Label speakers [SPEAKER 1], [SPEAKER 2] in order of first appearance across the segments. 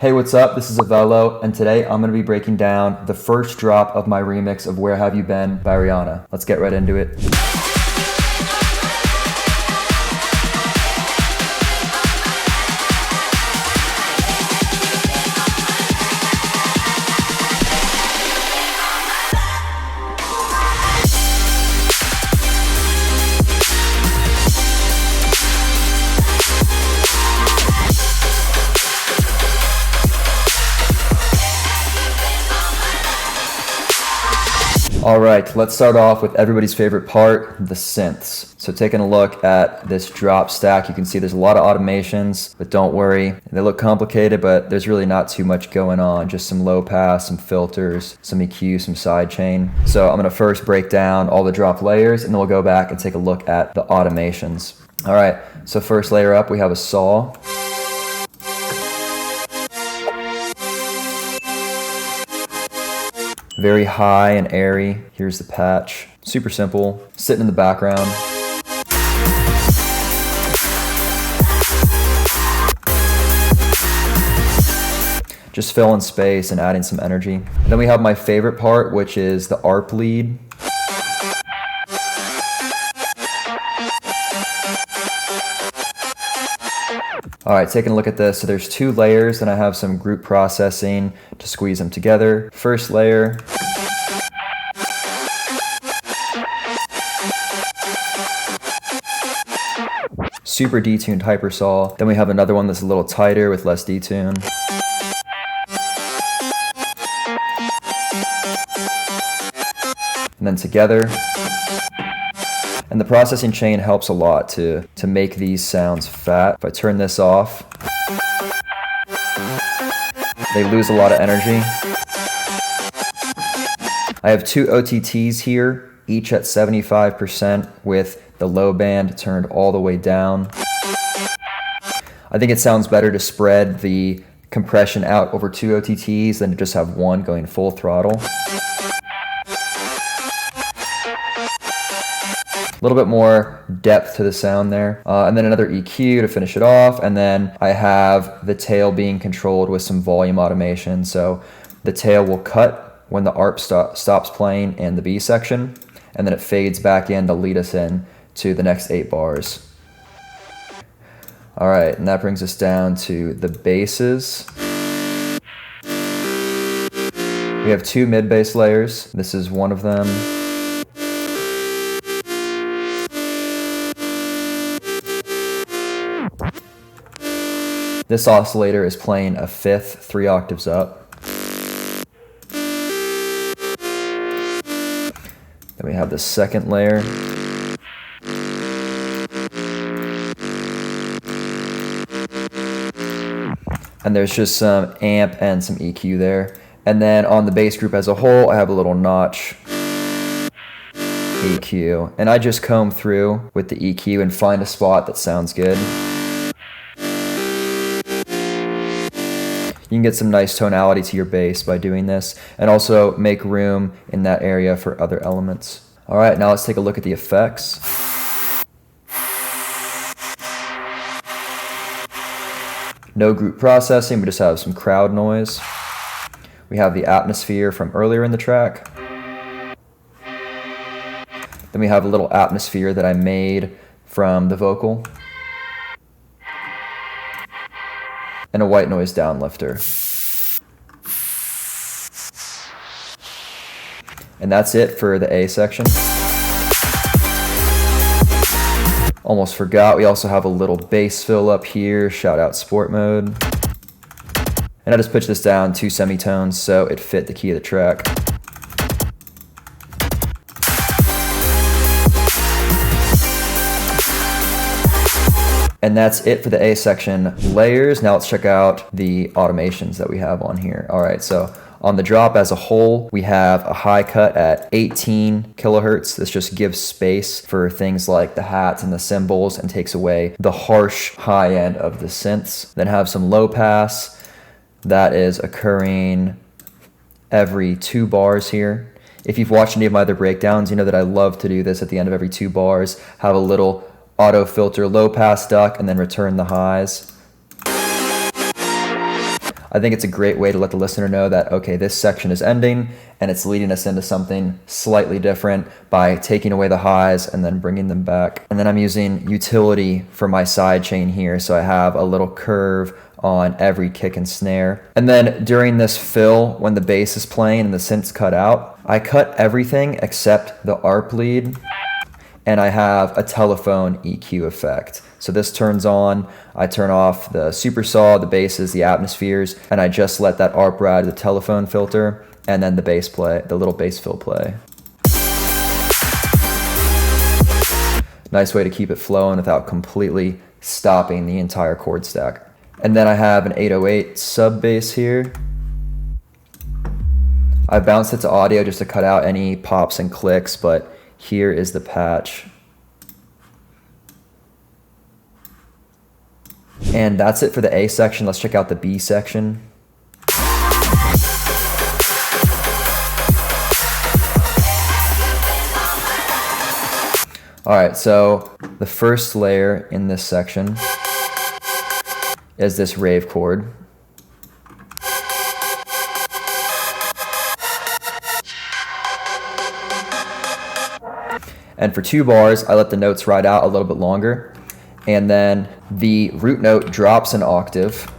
[SPEAKER 1] Hey, what's up? This is AVELLO, and today I'm going to be breaking down the first drop of my remix of Where Have You Been by Rihanna. Let's get right into it. All right, let's start off with everybody's favorite part, the synths. So taking a look at this drop stack, you can see there's a lot of automations, but don't worry, they look complicated, but there's really not too much going on. Just some low pass, some filters, some EQ, some sidechain. So I'm gonna first break down all the drop layers, and then we'll go back and take a look at the automations. All right, so first layer up, we have a saw. Very high and airy. Here's the patch. Super simple, sitting in the background. Just filling space and adding some energy. And then we have my favorite part, which is the ARP lead. All right, taking a look at this. So there's two layers, and I have some group processing to squeeze them together. First layer. Super detuned hyper saw. Then we have another one that's a little tighter with less detune. And then together. And the processing chain helps a lot to make these sounds fat. If I turn this off, they lose a lot of energy. I have two OTTs here, each at 75% with the low band turned all the way down. I think it sounds better to spread the compression out over two OTTs than to just have one going full throttle. A little bit more depth to the sound there. And then another EQ to finish it off. And then I have the tail being controlled with some volume automation. So the tail will cut when the ARP stops playing in the B section. And then it fades back in to lead us in to the next 8 bars. All right, and that brings us down to the basses. We have two mid bass layers. This is one of them. This oscillator is playing a fifth, 3 octaves up. Then we have the second layer. And there's just some amp and some EQ there. And then on the bass group as a whole, I have a little notch EQ. And I just comb through with the EQ and find a spot that sounds good. You can get some nice tonality to your bass by doing this, and also make room in that area for other elements. All right, now let's take a look at the effects. No group processing, we just have some crowd noise. We have the atmosphere from earlier in the track. Then we have a little atmosphere that I made from the vocal. And a white noise downlifter. And that's it for the A section. Almost forgot, we also have a little bass fill up here, shout out sport mode. And I just pitched this down 2 semitones so it fit the key of the track. And that's it for the A section layers. Now let's check out the automations that we have on here. All right, so on the drop as a whole, we have a high cut at 18 kilohertz. This just gives space for things like the hats and the cymbals and takes away the harsh high end of the synths. Then have some low pass that is occurring every 2 bars here. If you've watched any of my other breakdowns, you know that I love to do this at the end of every 2 bars, have a little auto filter low pass duck and then return the highs. I think it's a great way to let the listener know that, okay, this section is ending and it's leading us into something slightly different by taking away the highs and then bringing them back. And then I'm using utility for my side chain here, so I have a little curve on every kick and snare. And then during this fill, when the bass is playing and the synth's cut out, I cut everything except the ARP lead, and I have a telephone EQ effect. So this turns on, I turn off the super saw, the basses, the atmospheres, and I just let that ARP ride the telephone filter, and then the bass play, the little bass fill play. Nice way to keep it flowing without completely stopping the entire chord stack. And then I have an 808 sub bass here. I bounced it to audio just to cut out any pops and clicks, but here is the patch. And that's it for the A section. Let's check out the B section. All right, so the first layer in this section is this rave chord. And for 2 bars, I let the notes ride out a little bit longer. And then the root note drops an octave,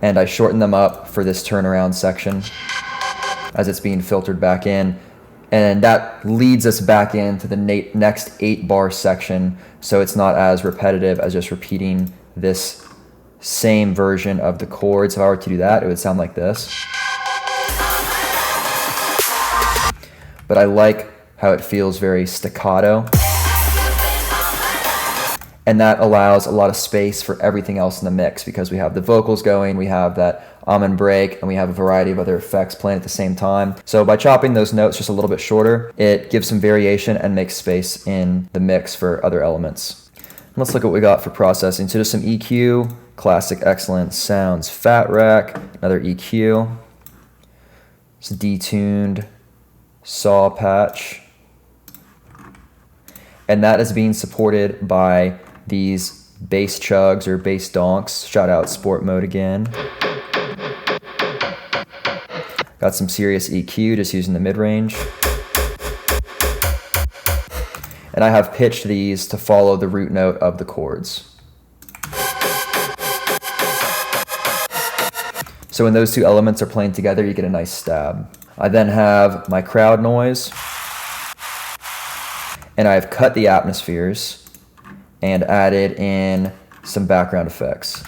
[SPEAKER 1] and I shorten them up for this turnaround section as it's being filtered back in. And that leads us back into the next 8-bar section, so it's not as repetitive as just repeating this same version of the chords. If I were to do that, it would sound like this. But I like how it feels very staccato. And that allows a lot of space for everything else in the mix, because we have the vocals going, we have that almond break, and we have a variety of other effects playing at the same time. So by chopping those notes just a little bit shorter, it gives some variation and makes space in the mix for other elements. Let's look at what we got for processing. So just some EQ, classic excellent sounds, fat rack, another EQ, it's detuned saw patch, and that is being supported by these bass chugs or bass donks. Shout out sport mode again. Got some serious EQ just using the mid-range. And I have pitched these to follow the root note of the chords. So when those two elements are playing together, you get a nice stab. I then have my crowd noise, and I've cut the atmospheres and added in some background effects.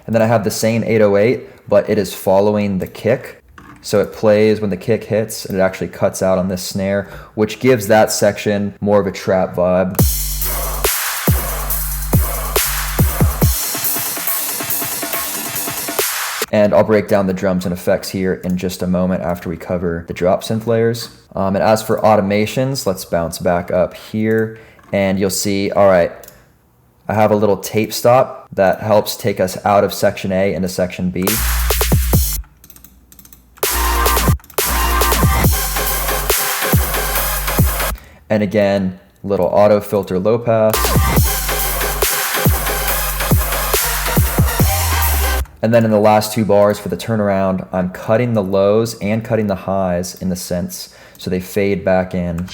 [SPEAKER 1] And then I have the same 808, but it is following the kick. So it plays when the kick hits, and it actually cuts out on this snare, which gives that section more of a trap vibe. And I'll break down the drums and effects here in just a moment after we cover the drop synth layers. And as for automations, let's bounce back up here, and you'll see, all right, I have a little tape stop that helps take us out of section A into section B. And again, little auto filter low pass. And then in the last 2 bars for the turnaround, I'm cutting the lows and cutting the highs in the synths, so they fade back in.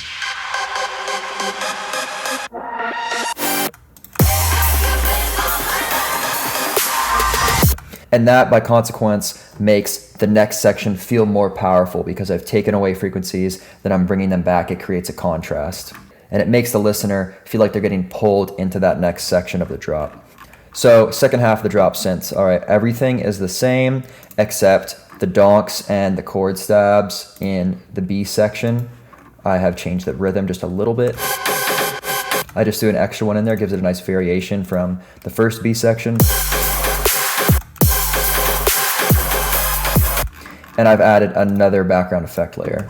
[SPEAKER 1] And that, by consequence, makes the next section feel more powerful, because I've taken away frequencies, then I'm bringing them back. It creates a contrast. And it makes the listener feel like they're getting pulled into that next section of the drop. So second half of the drop synths. All right, everything is the same except the donks and the chord stabs in the B section. I have changed the rhythm just a little bit. I just threw an extra one in there, gives it a nice variation from the first B section. And I've added another background effect layer.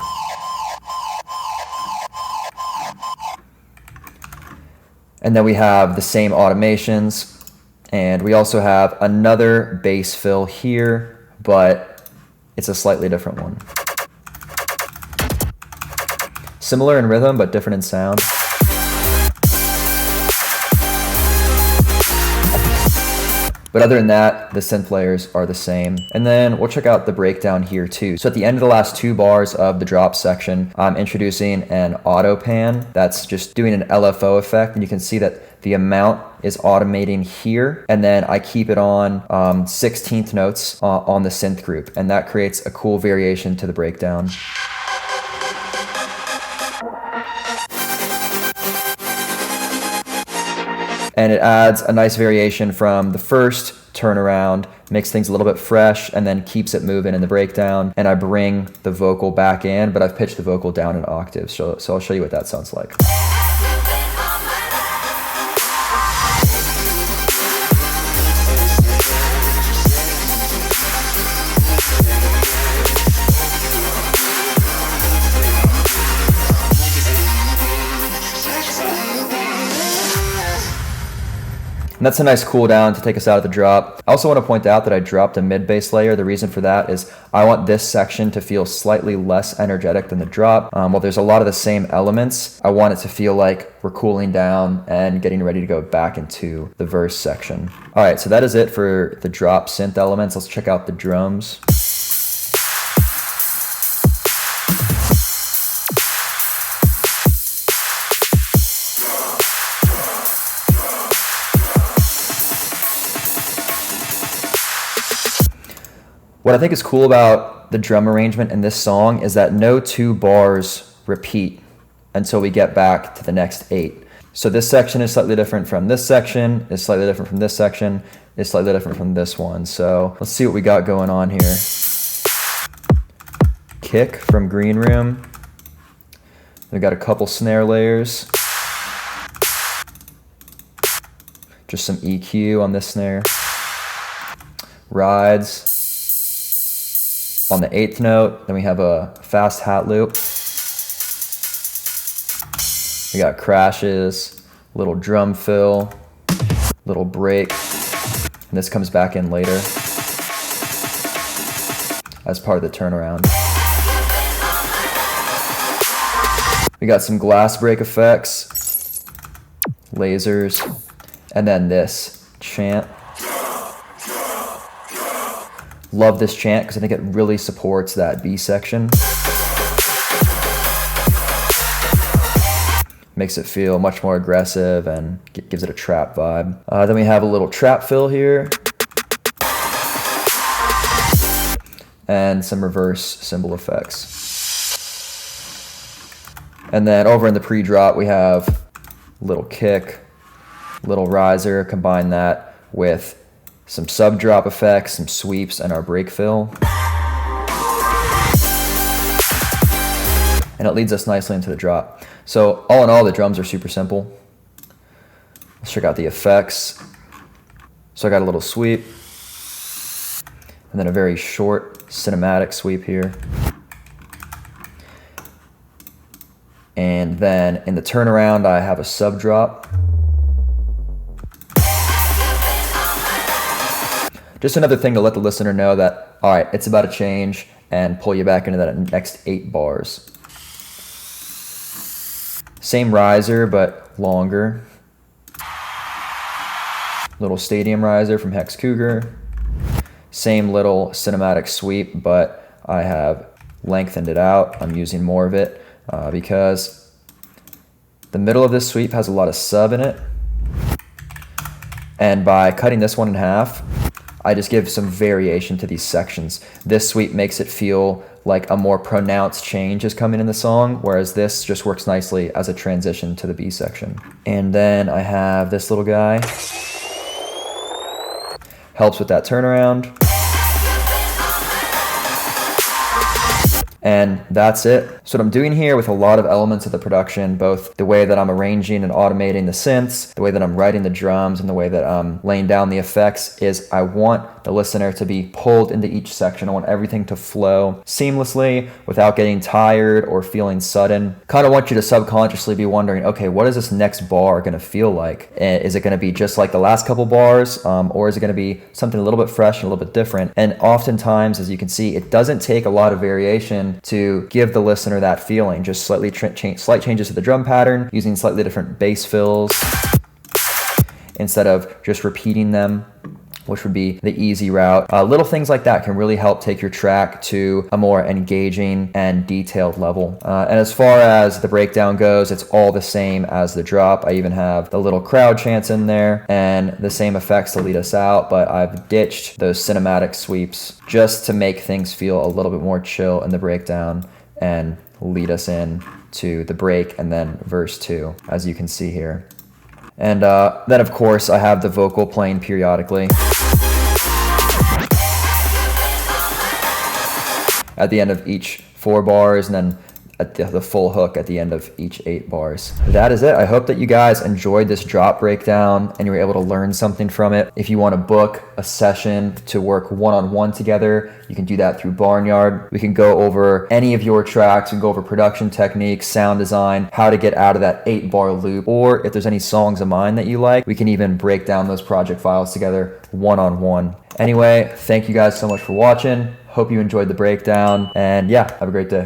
[SPEAKER 1] And then we have the same automations. And we also have another bass fill here, but it's a slightly different one. Similar in rhythm, but different in sound. But other than that, the synth layers are the same. And then we'll check out the breakdown here too. So at the end of the last 2 bars of the drop section, I'm introducing an auto pan. That's just doing an LFO effect. And you can see that the amount is automating here. And then I keep it on 16th notes on the synth group. And that creates a cool variation to the breakdown. And it adds a nice variation from the first turnaround, makes things a little bit fresh, and then keeps it moving in the breakdown. And I bring the vocal back in, but I've pitched the vocal down an octave. So I'll show you what that sounds like. And that's a nice cool down to take us out of the drop. I also want to point out that I dropped a mid bass layer. The reason for that is I want this section to feel slightly less energetic than the drop. While there's a lot of the same elements, I want it to feel like we're cooling down and getting ready to go back into the verse section. All right, so that is it for the drop synth elements. Let's check out the drums. What I think is cool about the drum arrangement in this song is that no 2 bars repeat until we get back to the next 8. So this section is slightly different from this section, is slightly different from this section, is slightly different from this one. So let's see what we got going on here. Kick from Green Room. We got a couple snare layers. Just some EQ on this snare. Rides on the 8th note, then we have a fast hat loop. We got crashes, little drum fill, little break, and this comes back in later as part of the turnaround. We got some glass break effects, lasers, and then this chant. Love this chant because I think it really supports that B section. Makes it feel much more aggressive and gives it a trap vibe. Then we have a little trap fill here. And some reverse cymbal effects. And then over in the pre-drop we have little kick, little riser, combine that with some sub drop effects, some sweeps, and our break fill. And it leads us nicely into the drop. So all in all, the drums are super simple. Let's check out the effects. So I got a little sweep, and then a very short cinematic sweep here. And then in the turnaround, I have a sub drop. Just another thing to let the listener know that, all right, it's about to change and pull you back into that next 8 bars. Same riser, but longer. Little stadium riser from Hex Cougar. Same little cinematic sweep, but I have lengthened it out. I'm using more of it because the middle of this sweep has a lot of sub in it. And by cutting this one in half, I just give some variation to these sections. This sweep makes it feel like a more pronounced change is coming in the song, whereas this just works nicely as a transition to the B section. And then I have this little guy. Helps with that turnaround. And that's it. So what I'm doing here with a lot of elements of the production, both the way that I'm arranging and automating the synths, the way that I'm writing the drums, and the way that I'm laying down the effects, is I want the listener to be pulled into each section. I want everything to flow seamlessly without getting tired or feeling sudden. Kind of want you to subconsciously be wondering, okay, what is this next bar going to feel like? Is it going to be just like the last couple bars, or is it going to be something a little bit fresh and a little bit different? And oftentimes, as you can see, it doesn't take a lot of variation to give the listener that feeling. Just slight changes to the drum pattern, using slightly different bass fills instead of just repeating them. which would be the easy route. Little things like that can really help take your track to a more engaging and detailed level. And as far as the breakdown goes, it's all the same as the drop. I even have the little crowd chants in there and the same effects to lead us out, but I've ditched those cinematic sweeps just to make things feel a little bit more chill in the breakdown and lead us in to the break and then verse 2, as you can see here. And then of course I have the vocal playing periodically at the end of each 4 bars, and then at the full hook at the end of each 8 bars. That is it. I hope that you guys enjoyed this drop breakdown and you were able to learn something from it. If you want to book a session to work one-on-one together, you can do that through Barnyard. We can go over any of your tracks and go over production techniques, sound design, how to get out of that 8-bar loop, or if there's any songs of mine that you like, we can even break down those project files together one-on-one. Anyway, thank you guys so much for watching. Hope you enjoyed the breakdown, and yeah, have a great day.